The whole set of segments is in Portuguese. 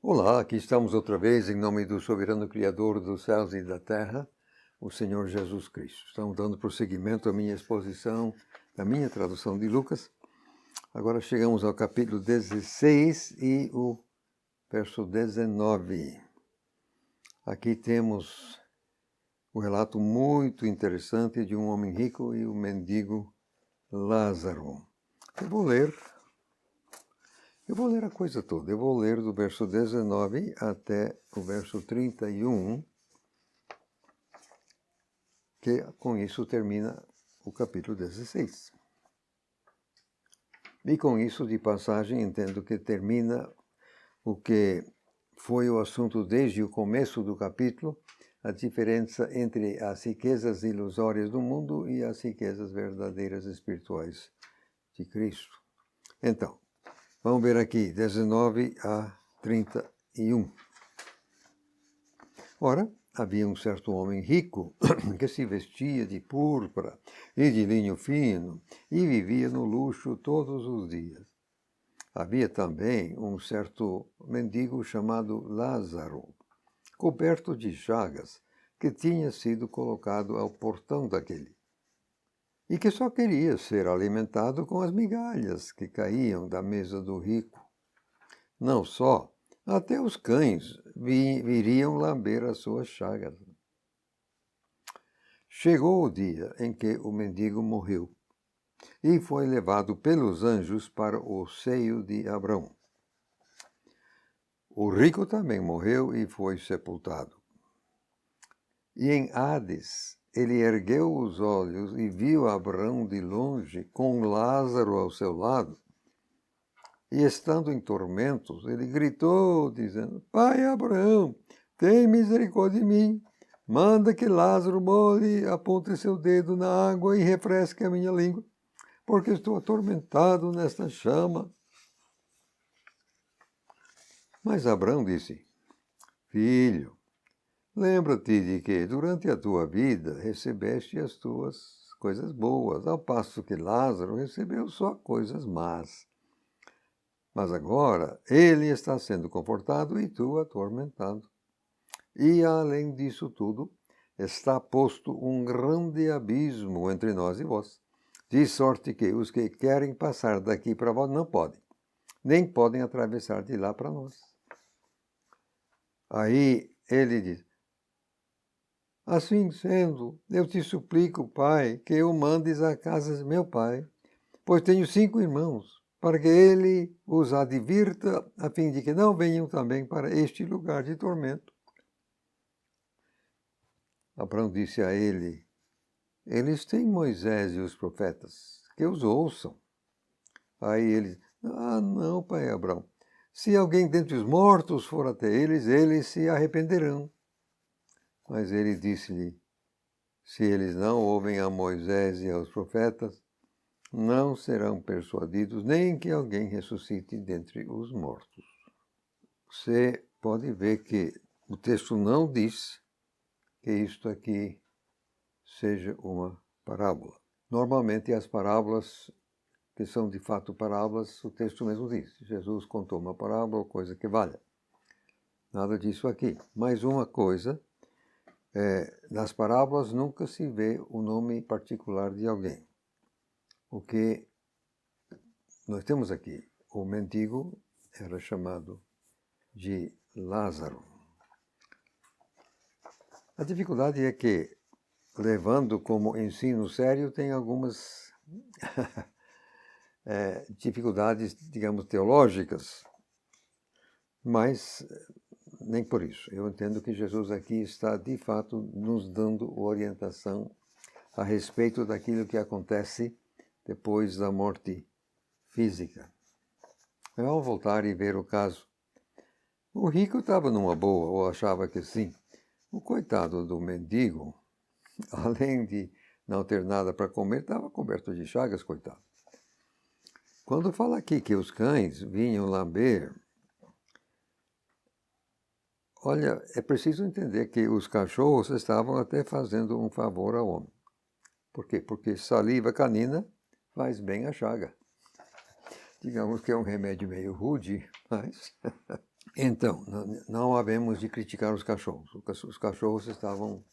Olá, aqui estamos outra vez em nome do soberano Criador dos céus e da terra, o Senhor Jesus Cristo. Estamos dando prosseguimento à minha exposição, à minha tradução de Lucas. Agora chegamos ao capítulo 16 e o verso 19. Aqui temos um relato muito interessante de um homem rico e o mendigo Lázaro. Eu vou ler a coisa toda. Eu vou ler do verso 19 até o verso 31, que com isso termina o capítulo 16. E com isso, de passagem, entendo que termina o que foi o assunto desde o começo do capítulo, a diferença entre as riquezas ilusórias do mundo e as riquezas verdadeiras espirituais de Cristo. Então, vamos ver aqui, 19 a 31. Ora, havia um certo homem rico que se vestia de púrpura e de linho fino e vivia no luxo todos os dias. Havia também um certo mendigo chamado Lázaro, coberto de chagas, que tinha sido colocado ao portão daquele, e que só queria ser alimentado com as migalhas que caíam da mesa do rico. Não só, até os cães viriam lamber as suas chagas. Chegou o dia em que o mendigo morreu e foi levado pelos anjos para o seio de Abrão. O rico também morreu e foi sepultado. E em Hades, ele ergueu os olhos e viu Abrão de longe, com Lázaro ao seu lado. E estando em tormentos, ele gritou, dizendo: Pai Abraão, tem misericórdia de mim. Manda que Lázaro molhe, aponte seu dedo na água e refresque a minha língua, porque estou atormentado nesta chama. Mas Abrão disse: Filho, lembra-te de que durante a tua vida recebeste as tuas coisas boas, ao passo que Lázaro recebeu só coisas más. Mas agora ele está sendo confortado e tu atormentado. E além disso tudo, está posto um grande abismo entre nós e vós, de sorte que os que querem passar daqui para vós não podem, nem podem atravessar de lá para nós. Aí ele diz: Assim sendo, eu te suplico, pai, que eu mandes à casa de meu pai, pois tenho 5 irmãos, para que ele os advirta, a fim de que não venham também para este lugar de tormento. Abraão disse a ele: Eles têm Moisés e os profetas, que os ouçam. Aí ele disse: não, pai Abraão, se alguém dentre os mortos for até eles se arrependerão. Mas ele disse-lhe: Se eles não ouvem a Moisés e aos profetas, não serão persuadidos, nem que alguém ressuscite dentre os mortos. Você pode ver que o texto não diz que isto aqui seja uma parábola. Normalmente as parábolas, que são de fato parábolas, o texto mesmo diz: Jesus contou uma parábola, coisa que valha. Nada disso aqui. Mais uma coisa, nas parábolas nunca se vê o nome particular de alguém. O que nós temos aqui, o mendigo era chamado de Lázaro. A dificuldade é que, levando como ensino sério, tem algumas dificuldades, digamos, teológicas, mas nem por isso. Eu entendo que Jesus aqui está, de fato, nos dando orientação a respeito daquilo que acontece depois da morte física. Vamos voltar e ver o caso. O rico estava numa boa, ou achava que sim. O coitado do mendigo, além de não ter nada para comer, estava coberto de chagas, coitado. Quando fala aqui que os cães vinham lamber, olha, é preciso entender que os cachorros estavam até fazendo um favor ao homem. Por quê? Porque saliva canina faz bem a chaga. Digamos que é um remédio meio rude, mas Então, não havemos de criticar os cachorros. Os cachorros estavam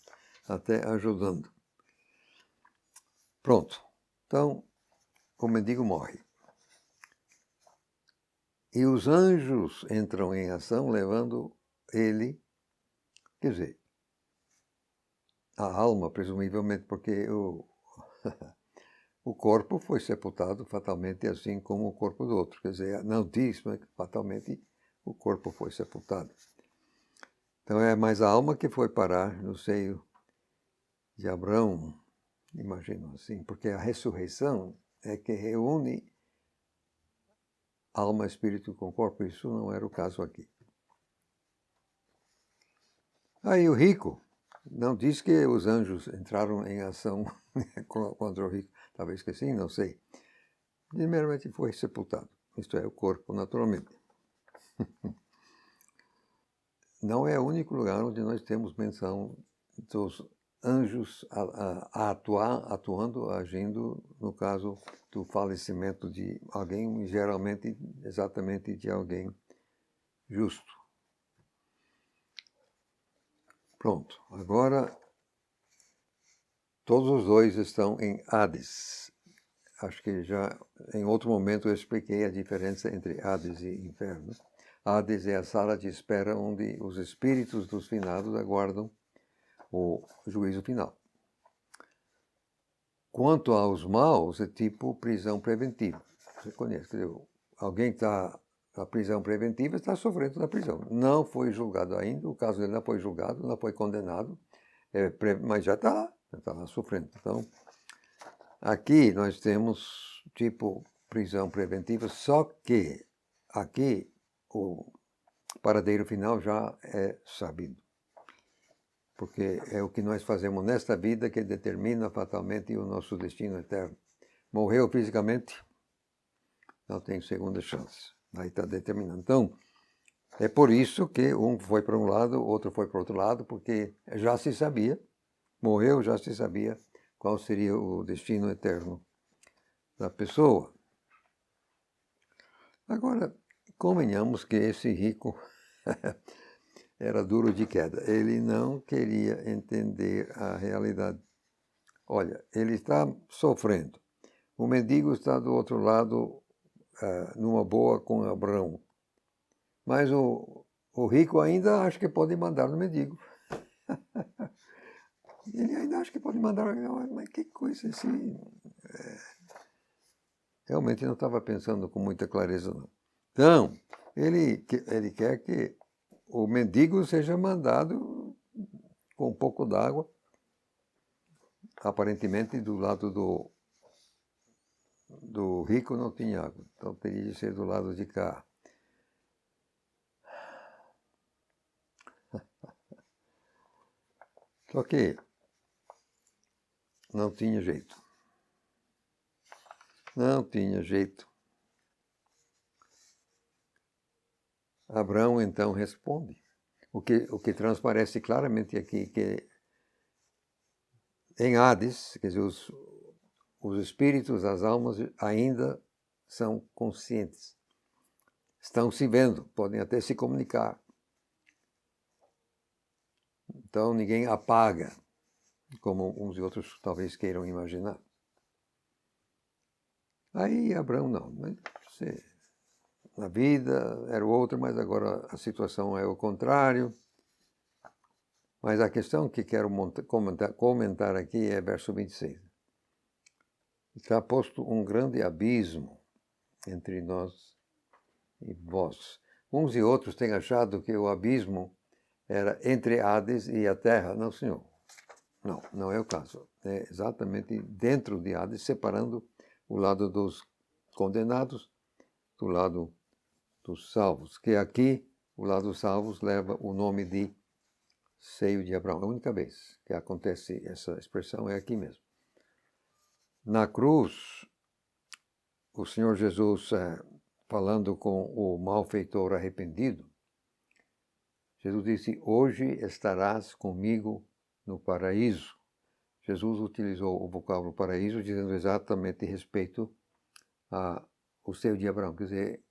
até ajudando. Pronto. Então, o mendigo morre. E os anjos entram em ação, levando ele, quer dizer, a alma, presumivelmente, porque o corpo foi sepultado fatalmente, assim como o corpo do outro. Quer dizer, não diz, mas fatalmente o corpo foi sepultado. Então é mais a alma que foi parar no seio de Abraão, imagino assim, porque a ressurreição é que reúne alma, espírito com corpo. Isso não era o caso aqui. Aí o rico, não diz que os anjos entraram em ação contra o rico, talvez que sim, não sei. Primeiramente foi sepultado, isto é, o corpo, naturalmente. Não é o único lugar onde nós temos menção dos anjos atuando, agindo, no caso do falecimento de alguém, geralmente, exatamente de alguém justo. Pronto, agora todos os dois estão em Hades. Acho que já em outro momento eu expliquei a diferença entre Hades e inferno. Hades é a sala de espera onde os espíritos dos finados aguardam o juízo final. Quanto aos maus, é tipo prisão preventiva. Você conhece, quer dizer, alguém está na prisão preventiva está sofrendo na prisão. Não foi julgado ainda, o caso dele não foi julgado, não foi condenado, mas já está lá sofrendo. Então, aqui nós temos tipo prisão preventiva, só que aqui o paradeiro final já é sabido. Porque é o que nós fazemos nesta vida que determina fatalmente o nosso destino eterno. Morreu fisicamente, não tem segunda chance. Aí está determinando. Então, é por isso que um foi para um lado, outro foi para o outro lado, porque já se sabia, morreu, já se sabia qual seria o destino eterno da pessoa. Agora, convenhamos que esse rico era duro de queda. Ele não queria entender a realidade. Olha, ele está sofrendo. O mendigo está do outro lado, numa boa com Abraão. Mas o rico ainda acha que pode mandar no mendigo. Ele ainda acha que pode mandar. Mas que coisa assim. Realmente não estava pensando com muita clareza, não. Então, ele quer que o mendigo seja mandado com um pouco d'água, aparentemente do lado do rico não tinha água, então teria de ser do lado de cá. Só que não tinha jeito. Não tinha jeito. Abraão então responde. O que transparece claramente aqui que em Hades, quer dizer, os espíritos, as almas ainda são conscientes. Estão se vendo, podem até se comunicar. Então ninguém apaga, como uns e outros talvez queiram imaginar. Aí Abraão não, mas na vida era o outro, mas agora a situação é o contrário. Mas a questão que quero comentar aqui é verso 26. Está posto um grande abismo entre nós e vós. Uns e outros têm achado que o abismo era entre Hades e a terra. Não, senhor. Não, não é o caso. É exatamente dentro de Hades, separando o lado dos condenados do lado dos salvos. Que aqui, o lado dos salvos leva o nome de seio de Abraão. A única vez que acontece essa expressão é aqui mesmo. Na cruz, o Senhor Jesus, falando com o malfeitor arrependido, Jesus disse, hoje estarás comigo no paraíso. Jesus utilizou o vocábulo paraíso, dizendo exatamente respeito ao seio de Abraão. Quer dizer,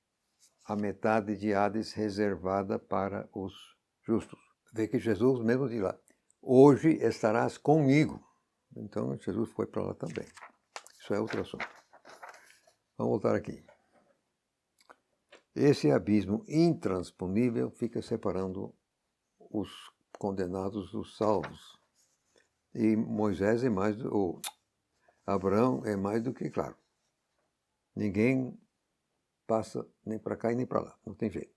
a metade de Hades reservada para os justos. Vê que Jesus mesmo diz lá, hoje estarás comigo. Então Jesus foi para lá também. Isso é outro assunto. Vamos voltar aqui. Esse abismo intransponível fica separando os condenados dos salvos. E Moisés é mais, ou Abraão é mais do que claro. Ninguém passa nem para cá e nem para lá, não tem jeito.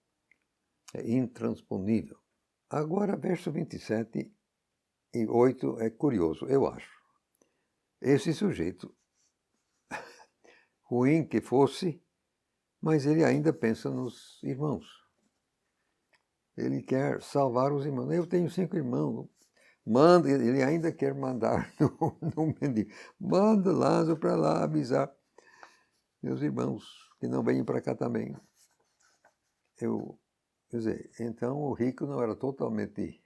É intransponível. Agora, verso 27 e 8 é curioso, eu acho. Esse sujeito, ruim que fosse, mas ele ainda pensa nos irmãos. Ele quer salvar os irmãos. Eu tenho 5 irmãos. Manda, ele ainda quer mandar no mendigo. Manda Lázaro para lá avisar meus irmãos que não venham para cá também. Quer dizer, então o rico não era totalmente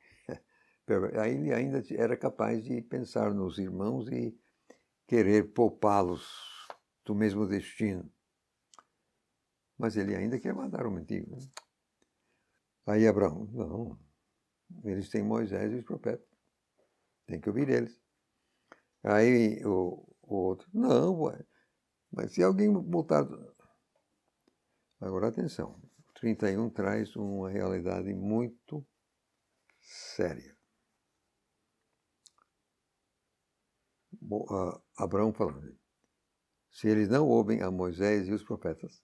aí ele ainda era capaz de pensar nos irmãos e querer poupá-los do mesmo destino. Mas ele ainda quer mandar o mendigo. Né? Aí Abraão, não, eles têm Moisés e os profetas. Tem que ouvir eles. Aí o outro, não, ué, mas se alguém botar... Agora atenção, o 31 traz uma realidade muito séria. Abraão falando, se eles não ouvem a Moisés e os profetas,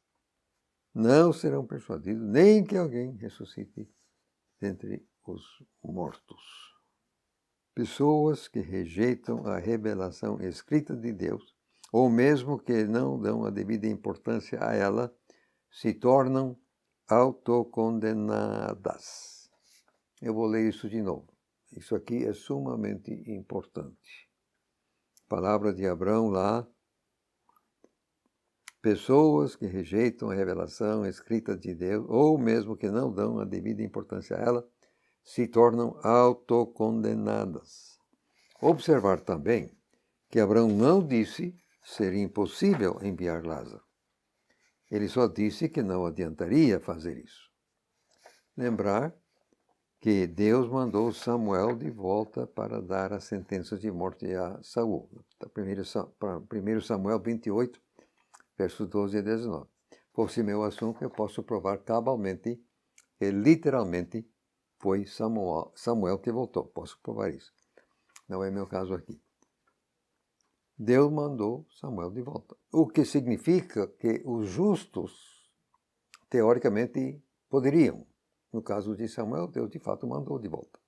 não serão persuadidos, nem que alguém ressuscite dentre os mortos. Pessoas que rejeitam a revelação escrita de Deus, ou mesmo que não dão a devida importância a ela, se tornam autocondenadas. Eu vou ler isso de novo. Isso aqui é sumamente importante. Palavra de Abraão lá. Pessoas que rejeitam a revelação escrita de Deus, ou mesmo que não dão a devida importância a ela, se tornam autocondenadas. Observar também que Abraão não disse ser impossível enviar Lázaro. Ele só disse que não adiantaria fazer isso. Lembrar que Deus mandou Samuel de volta para dar a sentença de morte a Saul. 1 Samuel 28, versos 12 e 19. Fosse meu assunto, eu posso provar cabalmente que literalmente foi Samuel que voltou. Posso provar isso. Não é meu caso aqui. Deus mandou Samuel de volta. O que significa que os justos, teoricamente, poderiam. No caso de Samuel, Deus de fato mandou de volta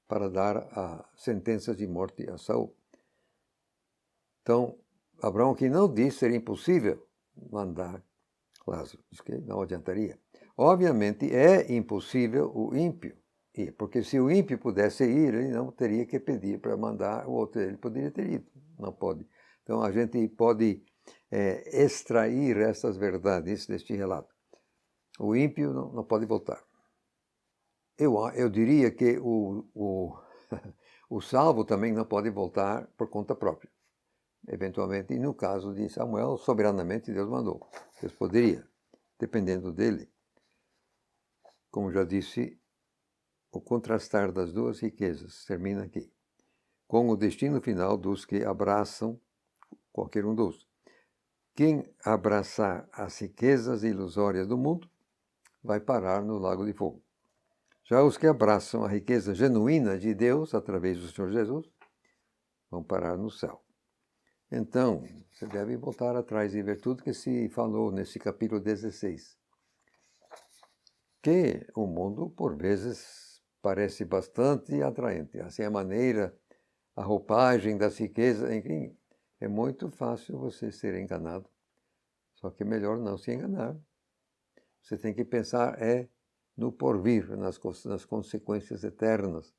para dar a sentença de morte a Saul. Então, Abraão que não disse ser impossível mandar Lázaro, diz que não adiantaria. Obviamente é impossível o ímpio ir, porque se o ímpio pudesse ir, ele não teria que pedir para mandar o outro, ele poderia ter ido, não pode. Então a gente pode extrair essas verdades deste relato. O ímpio não pode voltar. Eu diria que o salvo também não pode voltar por conta própria. Eventualmente, no caso de Samuel, soberanamente Deus mandou. Deus poderia, dependendo dele. Como já disse, o contrastar das duas riquezas termina aqui, com o destino final dos que abraçam qualquer um dos. Quem abraçar as riquezas ilusórias do mundo vai parar no lago de fogo. Já os que abraçam a riqueza genuína de Deus, através do Senhor Jesus, vão parar no céu. Então, você deve voltar atrás e ver tudo que se falou nesse capítulo 16. Que o mundo, por vezes, parece bastante atraente. Assim, a maneira, a roupagem das riquezas, enfim, é muito fácil você ser enganado. Só que é melhor não se enganar. Você tem que pensar no porvir, nas consequências eternas.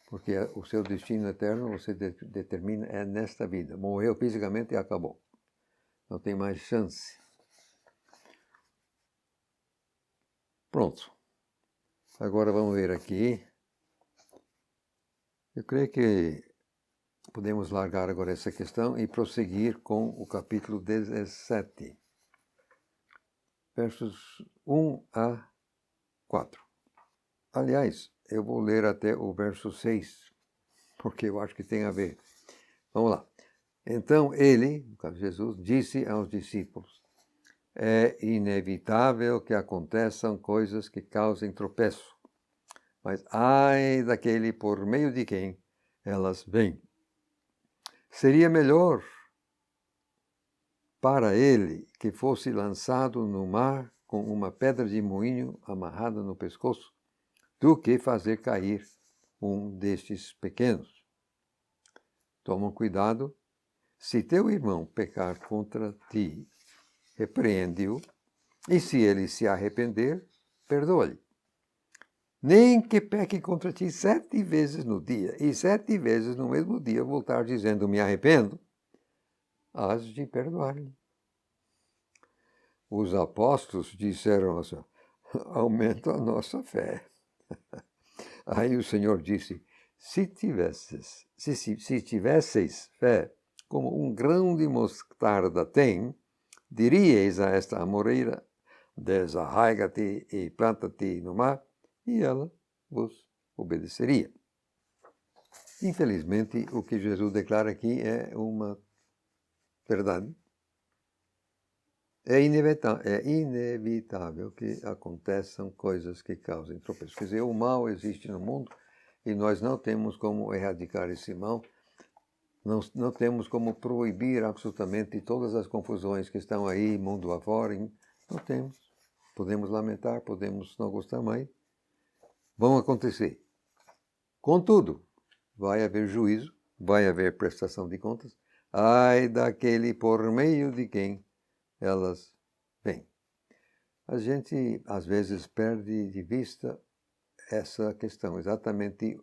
Porque o seu destino eterno você determina nesta vida. Morreu fisicamente e acabou. Não tem mais chance. Pronto. Agora vamos ver aqui. Eu creio que podemos largar agora essa questão e prosseguir com o capítulo 17. versos 1 a 4. Aliás, eu vou ler até o verso 6, porque eu acho que tem a ver. Vamos lá. Então ele, no caso Jesus, disse aos discípulos: é inevitável que aconteçam coisas que causem tropeço, mas ai daquele por meio de quem elas vêm. Seria melhor para ele que fosse lançado no mar com uma pedra de moinho amarrada no pescoço, do que fazer cair um destes pequenos. Toma cuidado, se teu irmão pecar contra ti, repreende-o, e se ele se arrepender, perdoa-lhe. Nem que peque contra ti 7 vezes no dia, e 7 vezes no mesmo dia voltar dizendo, me arrependo, hás de perdoar-lhe. Os apóstolos disseram assim, aumenta a nossa fé. Aí o Senhor disse, se tivesseis fé, como um grão de mostarda tem, diríeis a esta amoreira, desarraiga-te e planta-te no mar, e ela vos obedeceria. Infelizmente, o que Jesus declara aqui é uma verdade. É inevitável que aconteçam coisas que causem tropeço. Quer dizer, o mal existe no mundo e nós não temos como erradicar esse mal, não temos como proibir absolutamente todas as confusões que estão aí, mundo afora. Não temos. Podemos lamentar, podemos não gostar, mas vão acontecer. Contudo, vai haver juízo, vai haver prestação de contas. Ai daquele por meio de quem elas vêm. A gente, às vezes, perde de vista essa questão, exatamente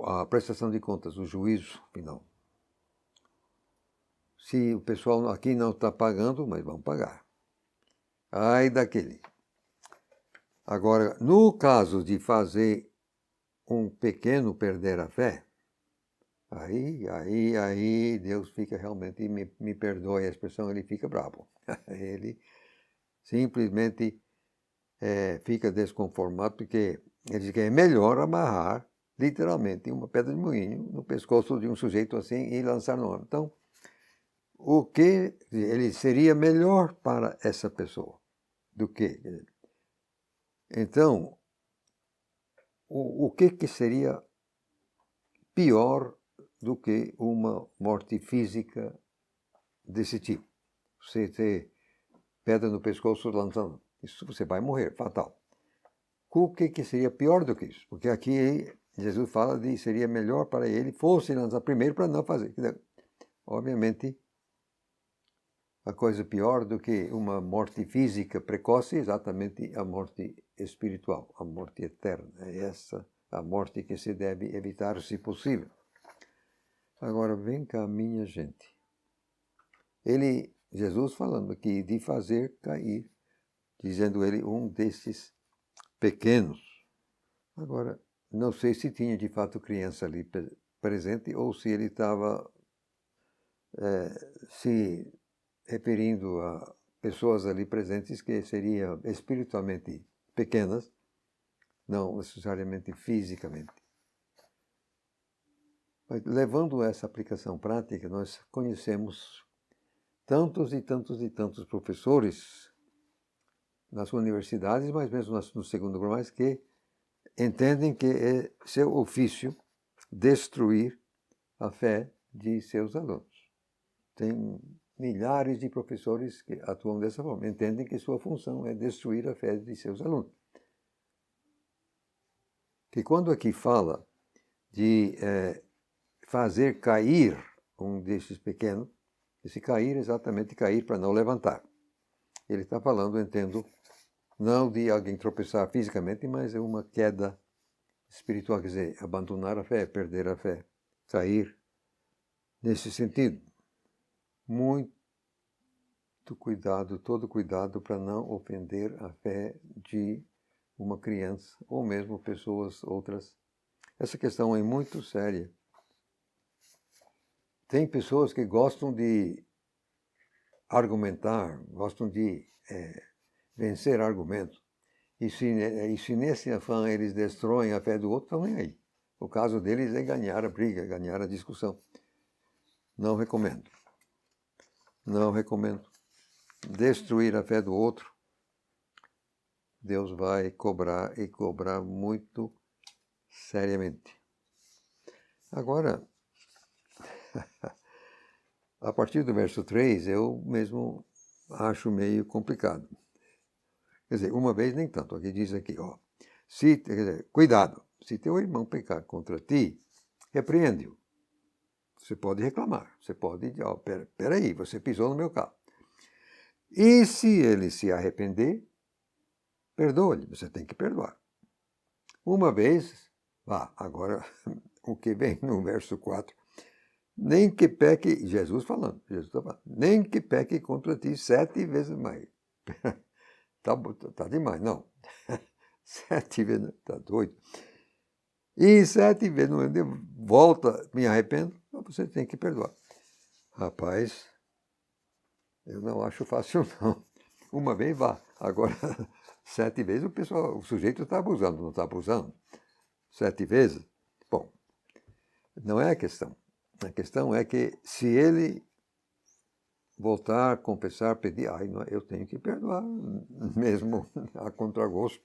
a prestação de contas, o juízo final. Se o pessoal aqui não está pagando, mas vão pagar. Ai daquele. Agora, no caso de fazer um pequeno perder a fé, aí Deus fica realmente, me perdoe a expressão, ele fica bravo. Ele simplesmente fica desconformado, porque ele diz que é melhor amarrar, literalmente, uma pedra de moinho no pescoço de um sujeito assim e lançar no ar. Então, o que ele seria melhor para essa pessoa do que? Então, o que seria pior do que uma morte física desse tipo? Você ter pedra no pescoço lançando, isso você vai morrer, fatal. O que seria pior do que isso? Porque aqui Jesus fala de seria melhor para ele fosse lançar primeiro para não fazer. Obviamente, a coisa pior do que uma morte física precoce é exatamente a morte espiritual, a morte eterna. É essa a morte que se deve evitar, se possível. Agora, vem cá, minha gente. Jesus falando aqui de fazer cair, dizendo ele, um desses pequenos. Agora, não sei se tinha de fato criança ali presente ou se ele estava se referindo a pessoas ali presentes que seriam espiritualmente pequenas, não necessariamente fisicamente. Mas, levando essa aplicação prática, nós conhecemos tantos e tantos e tantos professores nas universidades, mas mesmo no segundo grau, que entendem que é seu ofício destruir a fé de seus alunos. Tem milhares de professores que atuam dessa forma, entendem que sua função é destruir a fé de seus alunos. Que quando aqui fala de fazer cair um desses pequenos, esse cair é exatamente cair para não levantar. Ele está falando, entendo, não de alguém tropeçar fisicamente, mas é uma queda espiritual, quer dizer, abandonar a fé, perder a fé, cair nesse sentido. Muito cuidado, todo cuidado para não ofender a fé de uma criança ou mesmo pessoas outras. Essa questão é muito séria. Tem pessoas que gostam de argumentar, gostam de vencer argumentos. E se nesse afã eles destroem a fé do outro, estão nem aí. O caso deles é ganhar a briga, ganhar a discussão. Não recomendo. Não recomendo. Destruir a fé do outro, Deus vai cobrar e cobrar muito seriamente. Agora, a partir do verso 3, eu mesmo acho meio complicado. Quer dizer, uma vez nem tanto. Aqui diz aqui, ó. Quer dizer, cuidado, se teu irmão pecar contra ti, repreende-o. Você pode reclamar, você pode, ó, peraí, você pisou no meu carro. E se ele se arrepender, perdoa-lhe, você tem que perdoar. Uma vez, agora o que vem no verso 4, nem que peque, Jesus está falando, nem que peque contra ti 7 vezes mais. Tá demais, não. 7 vezes, tá doido. E 7 vezes, volta, me arrependo, você tem que perdoar. Rapaz, eu não acho fácil, não. Uma vez vá, agora 7 vezes o sujeito está abusando, não está abusando? 7 vezes? Bom, não é a questão. A questão é que se ele voltar, confessar, pedir, eu tenho que perdoar, mesmo a contragosto,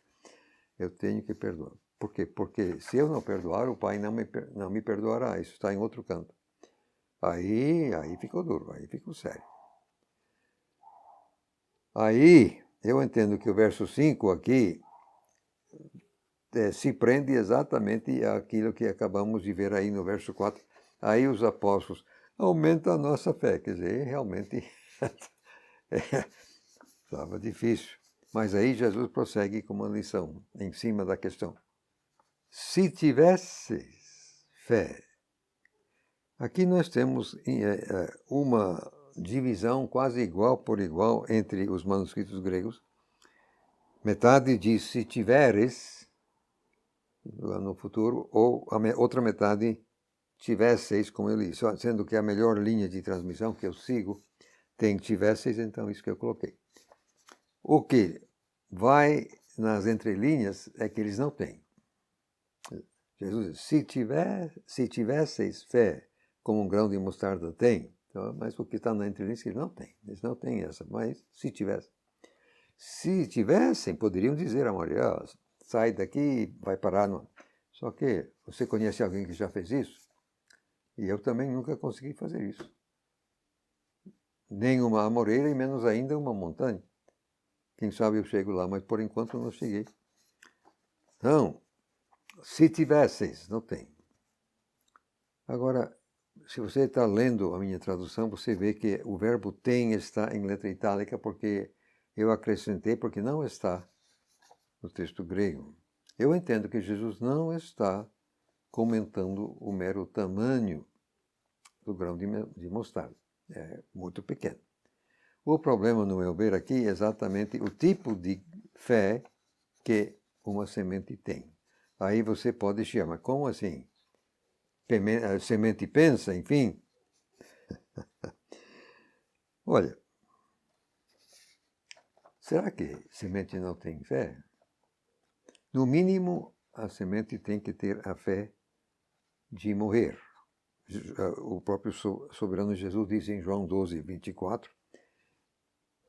eu tenho que perdoar. Por quê? Porque se eu não perdoar, o Pai não me perdoará. Isso está em outro canto. Aí ficou duro, aí ficou sério. Aí eu entendo que o verso 5 aqui se prende exatamente àquilo que acabamos de ver aí no verso 4. Aí os apóstolos aumentam a nossa fé. Quer dizer, realmente estava difícil. Mas aí Jesus prossegue com uma lição em cima da questão. Se tivesses fé, aqui nós temos uma divisão quase igual por igual entre os manuscritos gregos. Metade diz se tiveres, lá no futuro, ou a outra metade tivesseis, como eu li, sendo que a melhor linha de transmissão que eu sigo tem tivesseis, então isso que eu coloquei. O que vai nas entrelinhas é que eles não têm. Jesus diz, se tivesseis fé como um grão de mostarda tem, então, mas o que está na entrelinha eles não têm essa, mas se tivessem. Se tivessem, poderiam dizer a Maria, sai daqui, vai parar no... Só que você conhece alguém que já fez isso? E eu também nunca consegui fazer isso. Nem uma amoreira e menos ainda uma montanha. Quem sabe eu chego lá, mas por enquanto não cheguei. Então, se tivesseis, não tem. Agora, se você está lendo a minha tradução, você vê que o verbo tem está em letra itálica porque eu acrescentei, porque não está no texto grego. Eu entendo que Jesus não está comentando o mero tamanho do grão de mostarda. É muito pequeno. O problema, no meu ver, aqui é exatamente o tipo de fé que uma semente tem. Aí você pode chamar, mas como assim? A semente pensa, enfim. Olha, será que semente não tem fé? No mínimo, a semente tem que ter a fé de morrer. O próprio soberano Jesus diz em João 12, 24,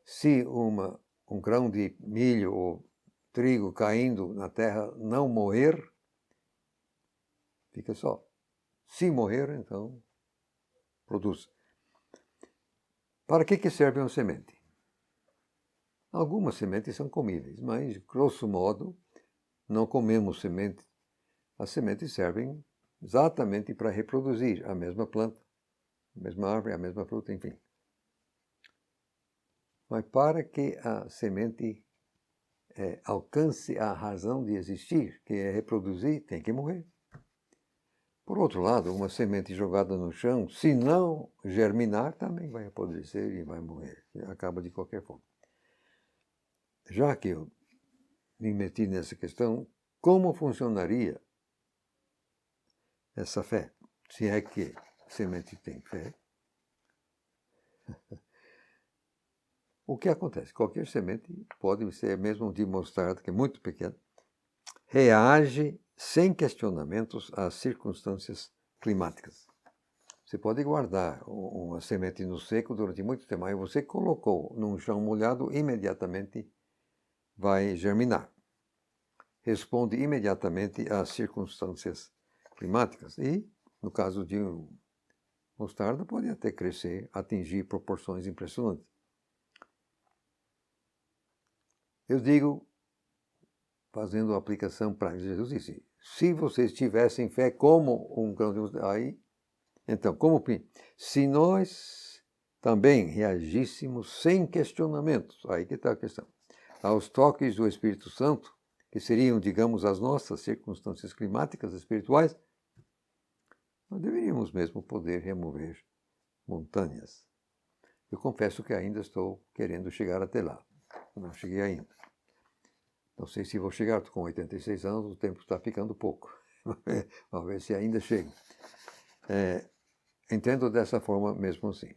se um grão de milho ou trigo caindo na terra não morrer, fica só. Se morrer, então, produz. Para que serve uma semente? Algumas sementes são comíveis, mas, grosso modo, não comemos semente. As sementes servem exatamente para reproduzir a mesma planta, a mesma árvore, a mesma fruta, enfim. Mas para que a semente alcance a razão de existir, que é reproduzir, tem que morrer. Por outro lado, uma semente jogada no chão, se não germinar, também vai apodrecer e vai morrer. Acaba de qualquer forma. Já que eu me meti nessa questão, como funcionaria essa fé? Se é que a semente tem fé. O que acontece? Qualquer semente, pode ser mesmo de mostarda, que é muito pequena, reage sem questionamentos às circunstâncias climáticas. Você pode guardar uma semente no seco durante muito tempo, aí você colocou num chão molhado, imediatamente vai germinar. Responde imediatamente às circunstâncias climáticas. E, no caso de mostarda, pode até crescer, atingir proporções impressionantes. Eu digo, fazendo a aplicação prática, Jesus disse, se vocês tivessem fé como um grão de mostarda, aí, então, se nós também reagíssemos sem questionamentos, aí que está a questão, aos toques do Espírito Santo, que seriam, digamos, as nossas circunstâncias climáticas espirituais, nós deveríamos mesmo poder remover montanhas. Eu confesso que ainda estou querendo chegar até lá. Não cheguei ainda. Não sei se vou chegar, estou com 86 anos, o tempo está ficando pouco. Vamos ver se ainda chego. Entendo dessa forma mesmo assim.